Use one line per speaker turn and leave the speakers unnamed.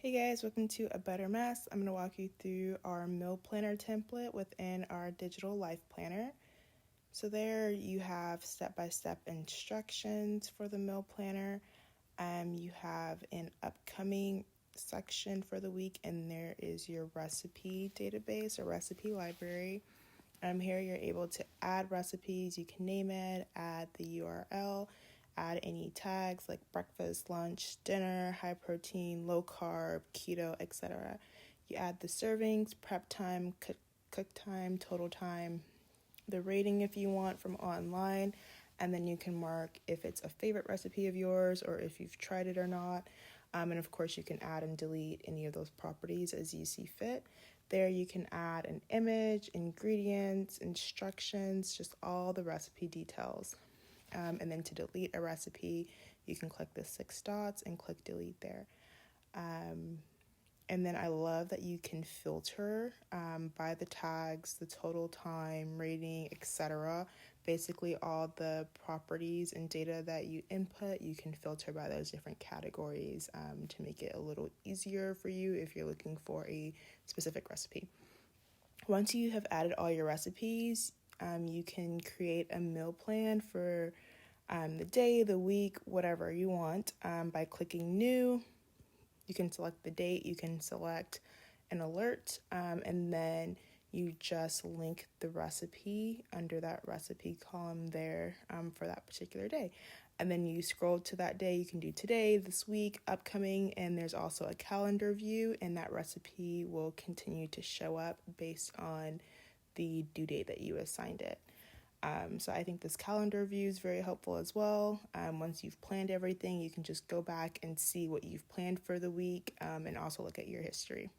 Hey guys, welcome to A Better Mess. I'm going to walk you through our meal planner template within our digital life planner. So there you have step-by-step instructions for the meal planner. You have an upcoming section for the week, and there is your recipe database or recipe library. Here you're able to add recipes. You can name it, add the URL, add any tags like breakfast, lunch, dinner, high protein, low carb, keto, etc. You add the servings, prep time, cook time, total time, the rating if you want from online, and then you can mark if it's a favorite recipe of yours or if you've tried it or not. And of course, you can add and delete any of those properties as you see fit. There you can add an image, ingredients, instructions, just all the recipe details. And then to delete a recipe, you can click the 6 dots and click delete there. And then I love that you can filter by the tags, the total time, rating, etc. Basically, all the properties and data that you input, you can filter by those different categories to make it a little easier for you if you're looking for a specific recipe. Once you have added all your recipes, you can create a meal plan for the day, the week, whatever you want by clicking new. You can select the date, you can select an alert, and then you just link the recipe under that recipe column there for that particular day. And then you scroll to that day, you can do today, this week, upcoming, and there's also a calendar view, and that recipe will continue to show up based on the due date that you assigned it. So I think this calendar view is very helpful as well. Once you've planned everything, you can just go back and see what you've planned for the week and also look at your history.